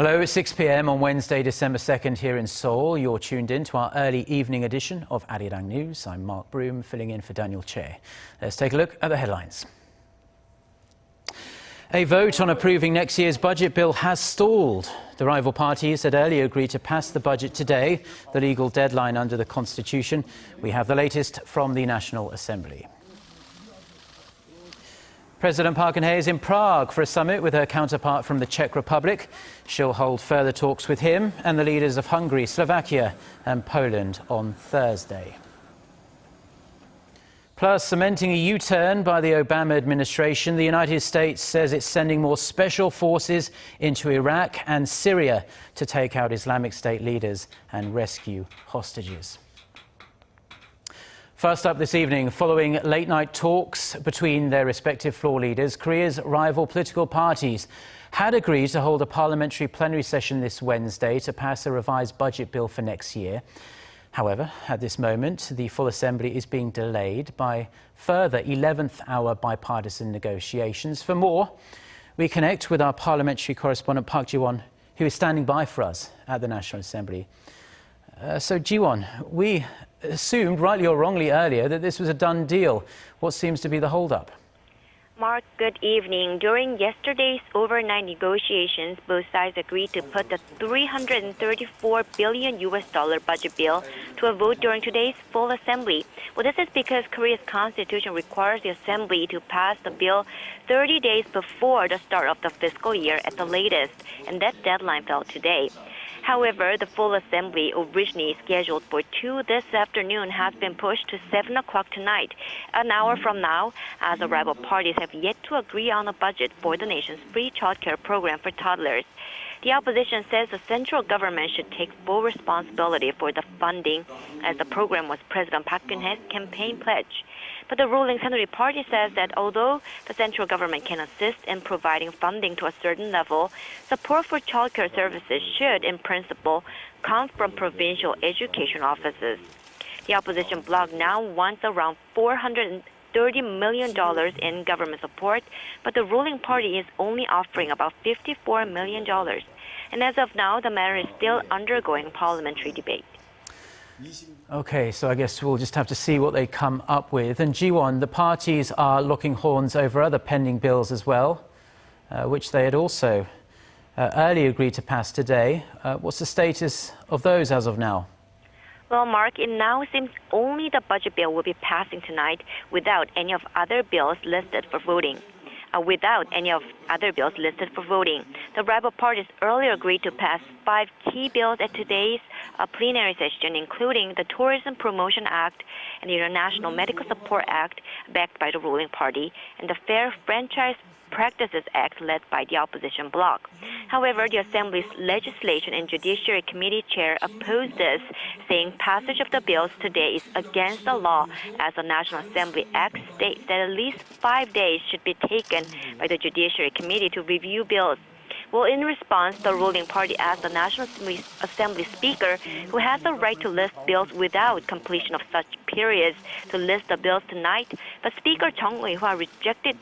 Hello, it's 6 p.m. on Wednesday, December 2nd here in Seoul. You're tuned in to our early evening edition of Arirang News. I'm Mark Broom, filling in for Daniel Che. Let's take a look at the headlines. A vote on approving next year's budget bill has stalled. The rival parties had earlier agreed to pass the budget today, the legal deadline under the Constitution. We have the latest from the National Assembly. President Park Geun-hye is in Prague for a summit with her counterpart from the Czech Republic. She'll hold further talks with him and the leaders of Hungary, Slovakia and Poland on Thursday. Plus, cementing a U-turn by the Obama administration, the United States says it's sending more special forces into Iraq and Syria to take out Islamic State leaders and rescue hostages. First up this evening, following late-night talks between their respective floor leaders, Korea's rival political parties had agreed to hold a parliamentary plenary session this Wednesday to pass a revised budget bill for next year. However, at this moment, the full assembly is being delayed by further 11th-hour bipartisan negotiations. For more, we connect with our parliamentary correspondent Park Jiwon, who is standing by for us at the National Assembly. So, Jiwon, we assumed, rightly or wrongly earlier, that this was a done deal. What seems to be the hold-up? Mark, good evening. During yesterday's overnight negotiations, both sides agreed to put the $334 billion budget bill to a vote during today's full assembly. Well, this is because Korea's constitution requires the assembly to pass the bill 30 days before the start of the fiscal year at the latest, and that deadline fell today. However, the full assembly, originally scheduled for 2 this afternoon, has been pushed to 7 o'clock tonight, an hour from now, as the rival parties have yet to agree on a budget for the nation's free childcare program for toddlers. The opposition says the central government should take full responsibility for the funding, as the program was President Park Geun-hye's campaign pledge. But the ruling Central Party says that although the central government can assist in providing funding to a certain level, support for childcare services should, in principle, come from provincial education offices. The opposition bloc now wants around $430 million in government support, but the ruling party is only offering about $54 million. And as of now, the matter is still undergoing parliamentary debate. OK, so I guess we'll just have to see what they come up with. And Jiwon, the parties are locking horns over other pending bills as well, which they had also earlier agreed to pass today. What's the status of those as of now? Well, Mark, it now seems only the budget bill will be passing tonight without any of other bills listed for voting. The rival parties earlier agreed to pass 5 key bills at today's plenary session, including the Tourism Promotion Act and the International Medical Support Act, backed by the ruling party, and the Fair Franchise Practices Act, led by the opposition bloc. However, the Assembly's Legislation and Judiciary Committee chair opposed this, saying passage of the bills today is against the law, as the National Assembly Act states that at least 5 days should be taken by the Judiciary Committee to review bills. Well, in response, the ruling party asked the National Assembly Speaker, who has the right to list bills without completion of such periods, to list the bills tonight, but Speaker Chung Eui-hwa rejected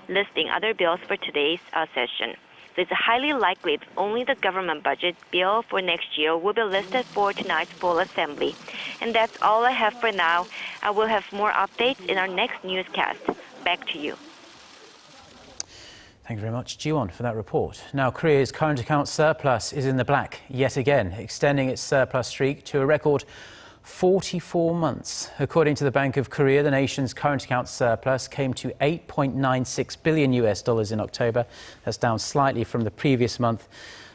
listing other bills for today's session. So it's highly likely that only the government budget bill for next year will be listed for tonight's full assembly. And that's all I have for now. I will have more updates in our next newscast. Back to you. Thank you very much, Jiwon, for that report. Now, Korea's current account surplus is in the black yet again, extending its surplus streak to a record 44 months. According to the Bank of Korea, the nation's current account surplus came to $8.96 billion in October. That's down slightly from the previous month,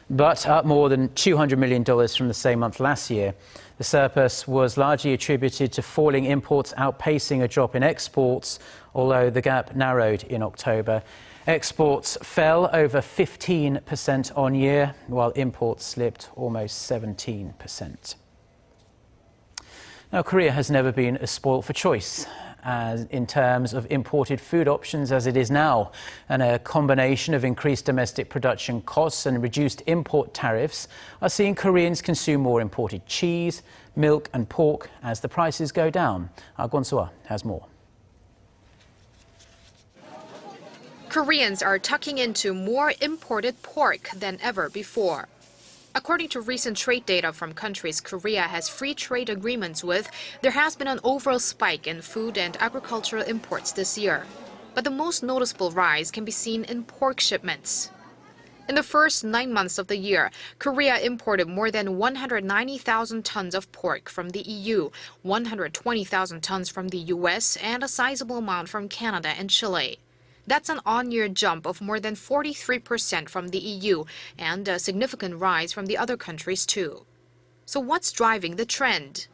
but up more than $200 million from the same month last year. The surplus was largely attributed to falling imports outpacing a drop in exports, although the gap narrowed in October. Exports fell over 15% on year, while imports slipped almost 17%. Now, Korea has never been as spoilt for choice in terms of imported food options as it is now, and a combination of increased domestic production costs and reduced import tariffs are seeing Koreans consume more imported cheese, milk and pork as the prices go down. Kwon So-ah has more. Koreans are tucking into more imported pork than ever before. According to recent trade data from countries Korea has free trade agreements with, there has been an overall spike in food and agricultural imports this year. But the most noticeable rise can be seen in pork shipments. In the first 9 months of the year, Korea imported more than 190,000 tons of pork from the EU, 120,000 tons from the US, and a sizable amount from Canada and Chile. That's an on-year jump of more than 43% from the EU and a significant rise from the other countries too. So what's driving the trend?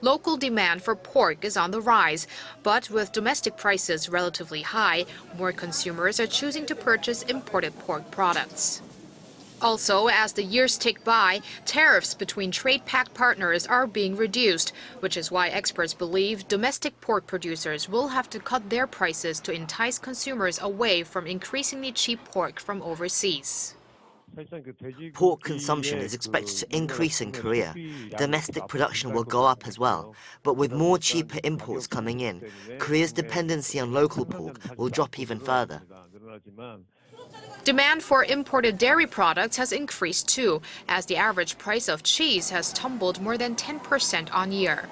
Local demand for pork is on the rise, but with domestic prices relatively high, more consumers are choosing to purchase imported pork products. Also, as the years tick by, tariffs between trade-pact partners are being reduced, which is why experts believe domestic pork producers will have to cut their prices to entice consumers away from increasingly cheap pork from overseas. Pork consumption is expected to increase in Korea. Domestic production will go up as well. But with more cheaper imports coming in, Korea's dependency on local pork will drop even further. Demand for imported dairy products has increased too, as the average price of cheese has tumbled more than 10% on year.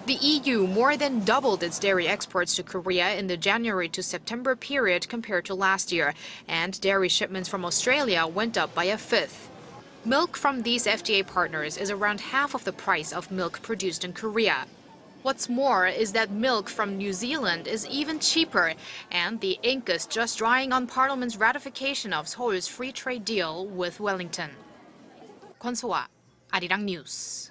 The EU more than doubled its dairy exports to Korea in the January to September period compared to last year, and dairy shipments from Australia went up by a fifth. Milk from these FTA partners is around half of the price of milk produced in Korea. What's more is that milk from New Zealand is even cheaper, and the ink is just drying on Parliament's ratification of Seoul's free trade deal with Wellington. 권소아, Arirang News.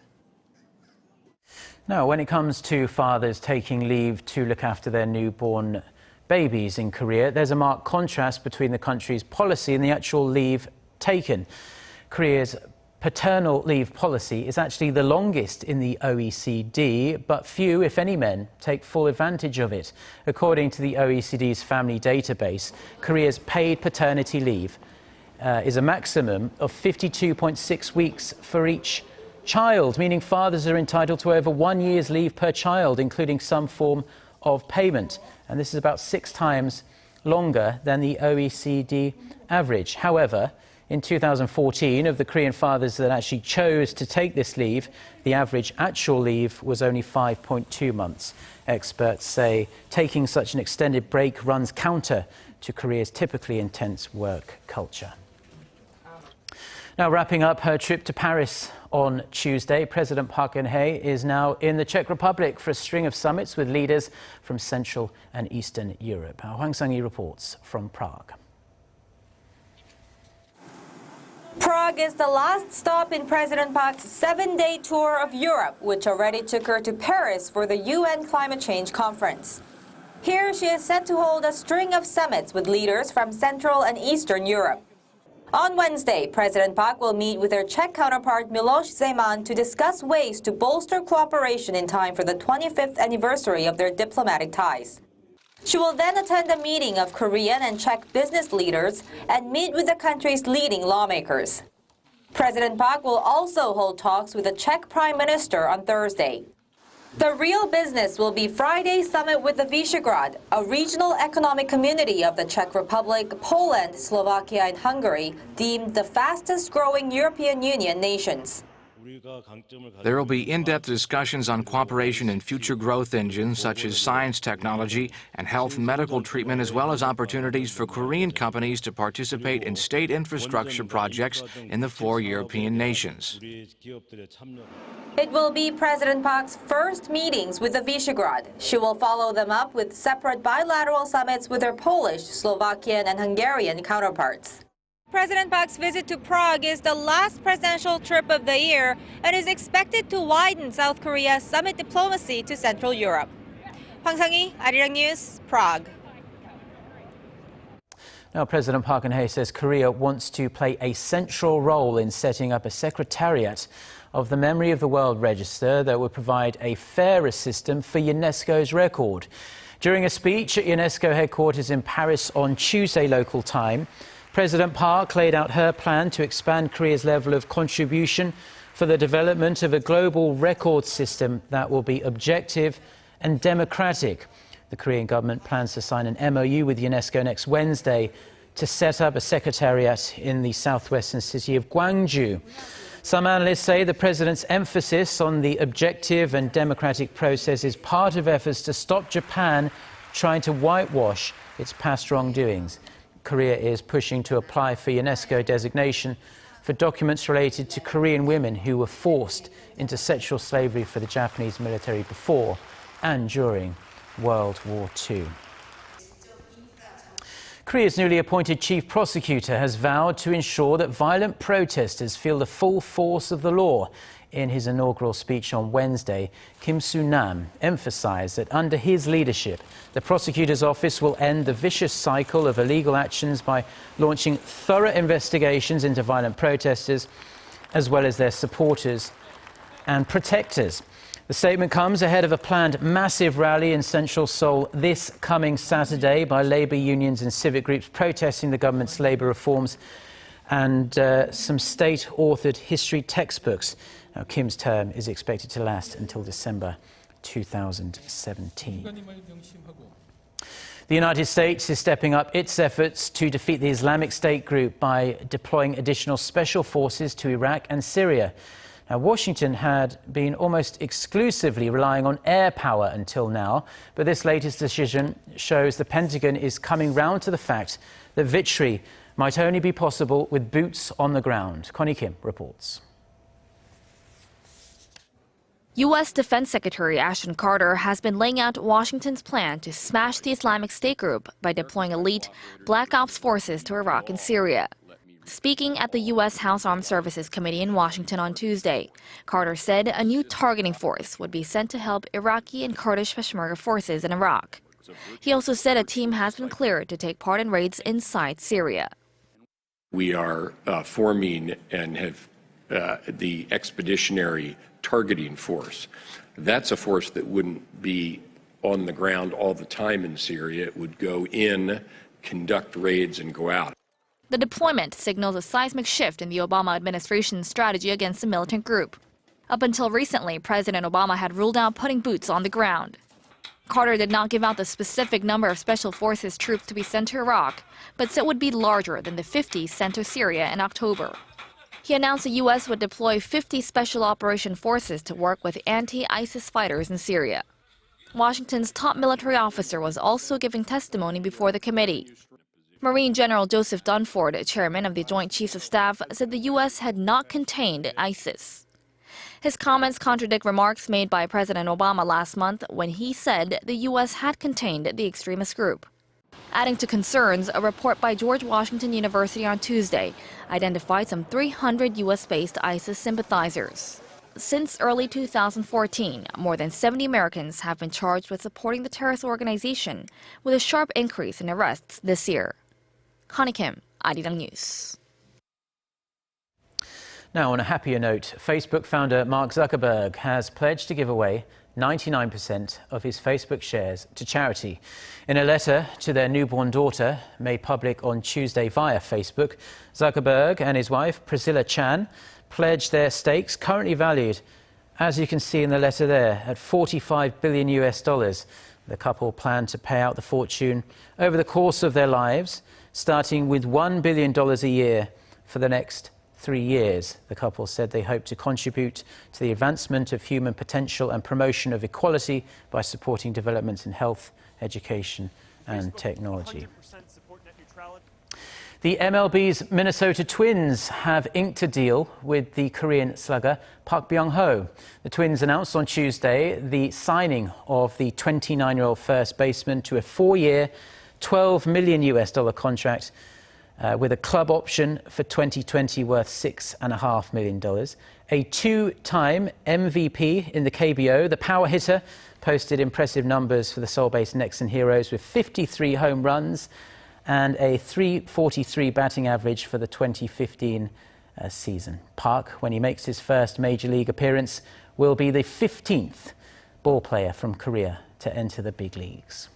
Now, when it comes to fathers taking leave to look after their newborn babies in Korea, there's a marked contrast between the country's policy and the actual leave taken. Korea's paternal leave policy is actually the longest in the OECD, but few, if any, men take full advantage of it. According to the OECD's family database, Korea's paid paternity leave is a maximum of 52.6 weeks for each child, meaning fathers are entitled to over 1 year's leave per child, including some form of payment. And this is about 6 times longer than the OECD average. However, in 2014, of the Korean fathers that actually chose to take this leave, the average actual leave was only 5.2 months. Experts say taking such an extended break runs counter to Korea's typically intense work culture. Now, wrapping up her trip to Paris on Tuesday, President Park Geun-hye is now in the Czech Republic for a string of summits with leaders from Central and Eastern Europe. Our Hwang Sang-hee reports from Prague. Prague is the last stop in President Park's 7-day tour of Europe, which already took her to Paris for the UN Climate Change Conference. Here, she is set to hold a string of summits with leaders from Central and Eastern Europe. On Wednesday, President Park will meet with her Czech counterpart Miloš Zeman to discuss ways to bolster cooperation in time for the 25th anniversary of their diplomatic ties. She will then attend a meeting of Korean and Czech business leaders and meet with the country's leading lawmakers. President Park will also hold talks with the Czech Prime Minister on Thursday. The real business will be Friday's summit with the Visegrad, a regional economic community of the Czech Republic, Poland, Slovakia, and Hungary, deemed the fastest-growing European Union nations. There will be in-depth discussions on cooperation in future growth engines such as science, technology, and health and medical treatment, as well as opportunities for Korean companies to participate in state infrastructure projects in the 4 European nations. It will be President Park's first meetings with the Visegrad. She will follow them up with separate bilateral summits with her Polish, Slovakian, and Hungarian counterparts. President Park's visit to Prague is the last presidential trip of the year and is expected to widen South Korea's summit diplomacy to Central Europe. Hwang Sang-hee, Arirang News, Prague. Now, President Park Geun-hye says Korea wants to play a central role in setting up a secretariat of the Memory of the World Register that would provide a fairer system for UNESCO's record. During a speech at UNESCO headquarters in Paris on Tuesday local time, President Park laid out her plan to expand Korea's level of contribution for the development of a global record system that will be objective and democratic. The Korean government plans to sign an MOU with UNESCO next Wednesday to set up a secretariat in the southwestern city of Gwangju. Some analysts say the president's emphasis on the objective and democratic process is part of efforts to stop Japan trying to whitewash its past wrongdoings. Korea is pushing to apply for UNESCO designation for documents related to Korean women who were forced into sexual slavery for the Japanese military before and during World War II. Korea's newly appointed chief prosecutor has vowed to ensure that violent protesters feel the full force of the law. In his inaugural speech on Wednesday, Kim Soo-nam emphasized that under his leadership, the prosecutor's office will end the vicious cycle of illegal actions by launching thorough investigations into violent protesters, as well as their supporters and protectors. The statement comes ahead of a planned massive rally in central Seoul this coming Saturday by labour unions and civic groups protesting the government's labour reforms and some state-authored history textbooks. Now, Kim's term is expected to last until December 2017. The United States is stepping up its efforts to defeat the Islamic State group by deploying additional special forces to Iraq and Syria. Now, Washington had been almost exclusively relying on air power until now, but this latest decision shows the Pentagon is coming round to the fact that victory might only be possible with boots on the ground. Connie Kim reports. U.S. Defense Secretary Ashton Carter has been laying out Washington's plan to smash the Islamic State group by deploying elite Black Ops forces to Iraq and Syria. Speaking at the U.S. House Armed Services Committee in Washington on Tuesday, Carter said a new targeting force would be sent to help Iraqi and Kurdish Peshmerga forces in Iraq. He also said a team has been cleared to take part in raids inside Syria. We are forming and have the expeditionary targeting force. That's a force that wouldn't be on the ground all the time in Syria. It would go in, conduct raids, and go out. The deployment signals a seismic shift in the Obama administration's strategy against the militant group. Up until recently, President Obama had ruled out putting boots on the ground. Carter did not give out the specific number of special forces troops to be sent to Iraq, but said it would be larger than the 50 sent to Syria in October. He announced the U.S. would deploy 50 special operation forces to work with anti-ISIS fighters in Syria. Washington's top military officer was also giving testimony before the committee. Marine General Joseph Dunford, chairman of the Joint Chiefs of Staff, said the U.S. had not contained ISIS. His comments contradict remarks made by President Obama last month when he said the U.S. had contained the extremist group. Adding to concerns, a report by George Washington University on Tuesday identified some 300 U.S.-based ISIS sympathizers. Since early 2014, more than 70 Americans have been charged with supporting the terrorist organization, with a sharp increase in arrests this year. Connie Kim, Arirang News. Now, on a happier note, Facebook founder Mark Zuckerberg has pledged to give away 99% of his Facebook shares to charity. In a letter to their newborn daughter, made public on Tuesday via Facebook, Zuckerberg and his wife, Priscilla Chan, pledged their stakes, currently valued, as you can see in the letter there, at $45 billion US. The couple plan to pay out the fortune over the course of their lives, starting with $1 billion a year for the next 3 years. The couple said they hope to contribute to the advancement of human potential and promotion of equality by supporting developments in health, education and technology. The MLB's Minnesota Twins have inked a deal with the Korean slugger Park Byung-ho. The Twins announced on Tuesday the signing of the 29-year-old first baseman to a 4-year, $12 million US contract with a club option for 2020 worth $6.5 million. A 2-time MVP in the KBO, the power hitter posted impressive numbers for the Seoul-based Nexen Heroes with 53 home runs and a .343 batting average for the 2015 season. Park, when he makes his first major league appearance, will be the 15th ball player from Korea to enter the big leagues.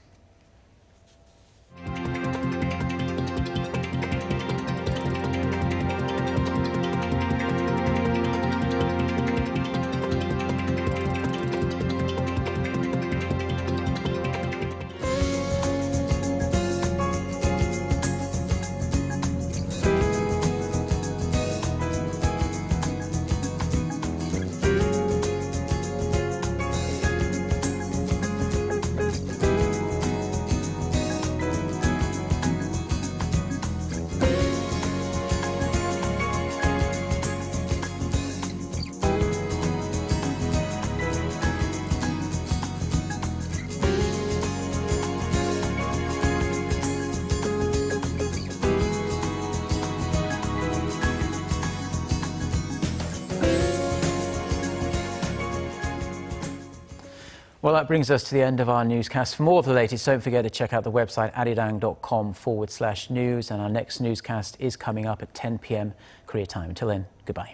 Well, that brings us to the end of our newscast. For more of the latest, don't forget to check out the website arirang.com/news. And our next newscast is coming up at 10 p.m. Korea time. Until then, goodbye.